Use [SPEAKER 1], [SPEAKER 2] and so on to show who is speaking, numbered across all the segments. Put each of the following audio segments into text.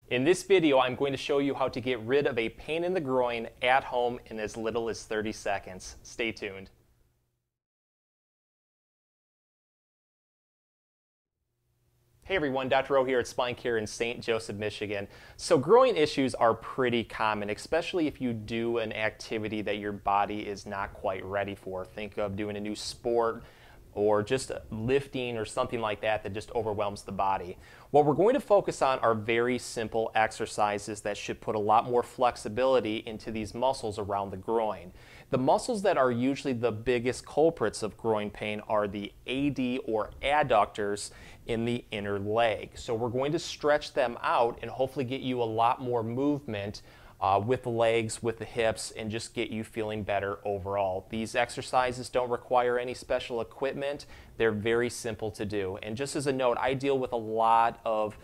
[SPEAKER 1] In this video, I'm going to show you how to get rid of a pain in the groin at home in as little as 30 seconds. Stay tuned. Hey everyone, Dr. Rowe here at SpineCare in St. Joseph, Michigan. So groin issues are pretty common, especially if you do an activity that your body is not quite ready for. Think of doing a new sport or just lifting or something like that that just overwhelms the body. What we're going to focus on are very simple exercises that should put a lot more flexibility into these muscles around the groin. The muscles that are usually the biggest culprits of groin pain are the AD or adductors in the inner leg. So we're going to stretch them out and hopefully get you a lot more movement with the legs, with the hips, and just get you feeling better overall. These exercises don't require any special equipment. They're very simple to do. And just as a note, I deal with a lot of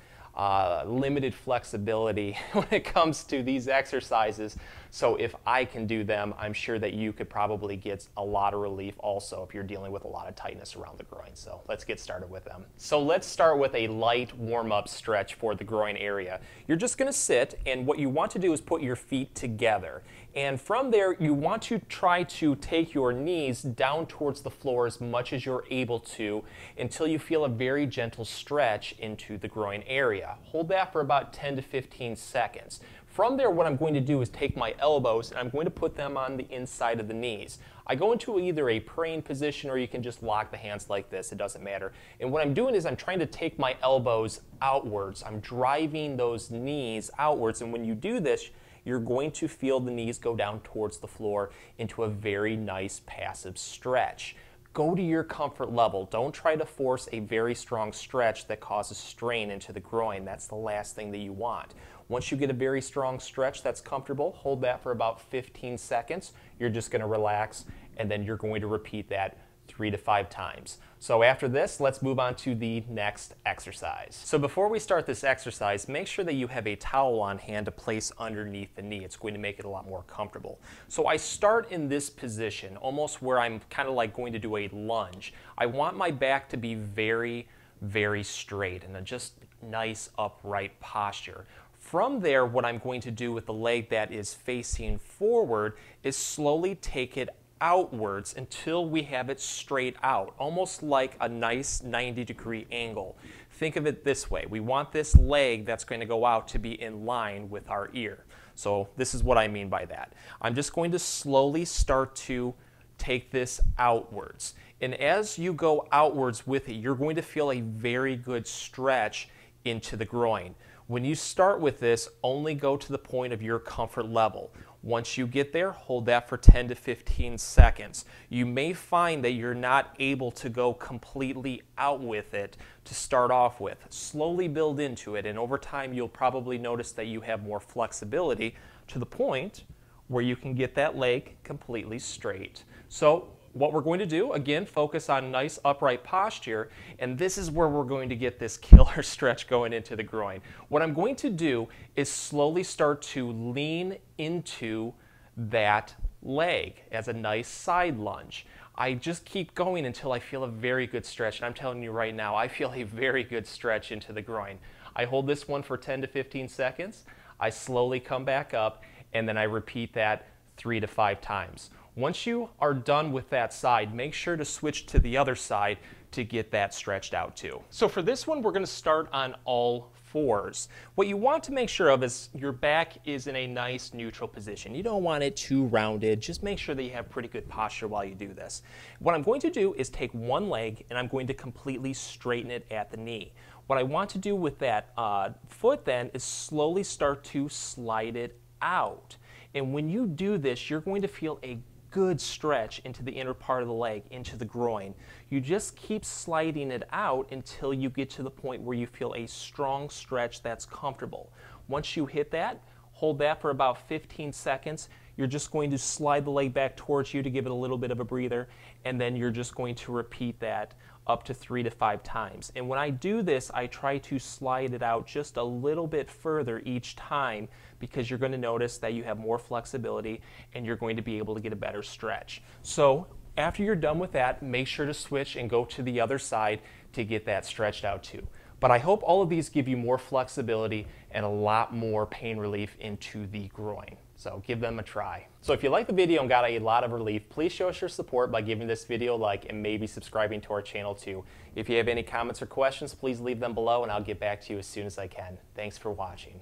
[SPEAKER 1] limited flexibility when it comes to these exercises. So if I can do them, I'm sure that you could probably get a lot of relief also if you're dealing with a lot of tightness around the groin. So let's get started with them. So let's start with a light warm-up stretch for the groin area. You're just going to sit, and what you want to do is put your feet together. And from there, you want to try to take your knees down towards the floor as much as you're able to until you feel a very gentle stretch into the groin area. Hold that for about 10 to 15 seconds. From there, what I'm going to do is take my elbows and I'm going to put them on the inside of the knees. I go into either a praying position or you can just lock the hands like this, it doesn't matter. And what I'm doing is I'm trying to take my elbows outwards. I'm driving those knees outwards, and when you do this, you're going to feel the knees go down towards the floor into a very nice passive stretch. Go to your comfort level. Don't try to force a very strong stretch that causes strain into the groin. That's the last thing that you want. Once you get a very strong stretch that's comfortable, hold that for about 15 seconds. You're just going to relax, and then you're going to repeat that 3 to 5 times. So after this, let's move on to the next exercise. So before we start this exercise, make sure that you have a towel on hand to place underneath the knee. It's going to make it a lot more comfortable. So I start in this position, almost where I'm kind of like going to do a lunge. I want my back to be very, very straight and a just nice upright posture. From there, what I'm going to do with the leg that is facing forward is slowly take it outwards until we have it straight out, almost like a nice 90-degree angle. Think of it this way. We want this leg that's going to go out to be in line with our ear. So this is what I mean by that. I'm just going to slowly start to take this outwards. And as you go outwards with it, you're going to feel a very good stretch into the groin. When you start with this, only go to the point of your comfort level. Once you get there, hold that for 10 to 15 seconds. You may find that you're not able to go completely out with it to start off with. Slowly build into it, and over time you'll probably notice that you have more flexibility to the point where you can get that leg completely straight. So what we're going to do, again, focus on nice upright posture, and this is where we're going to get this killer stretch going into the groin. What I'm going to do is slowly start to lean into that leg as a nice side lunge. I just keep going until I feel a very good stretch, and I'm telling you right now, I feel a very good stretch into the groin. I hold this one for 10 to 15 seconds, I slowly come back up, and then I repeat that 3 to 5 times. Once you are done with that side, make sure to switch to the other side to get that stretched out too. So for this one, we're going to start on all fours. What you want to make sure of is your back is in a nice neutral position. You don't want it too rounded. Just make sure that you have pretty good posture while you do this. What I'm going to do is take one leg and I'm going to completely straighten it at the knee. What I want to do with that foot then is slowly start to slide it out. And when you do this, you're going to feel a good stretch into the inner part of the leg, into the groin. You just keep sliding it out until you get to the point where you feel a strong stretch that's comfortable. Once you hit that, hold that for about 15 seconds. You're just going to slide the leg back towards you to give it a little bit of a breather, and then you're just going to repeat that up to 3 to 5 times. And when I do this, I try to slide it out just a little bit further each time, because you're going to notice that you have more flexibility and you're going to be able to get a better stretch. So after you're done with that, make sure to switch and go to the other side to get that stretched out too. But I hope all of these give you more flexibility and a lot more pain relief into the groin. So give them a try. So if you like the video and got a lot of relief, please show us your support by giving this video a like and maybe subscribing to our channel too. If you have any comments or questions, please leave them below and I'll get back to you as soon as I can. Thanks for watching.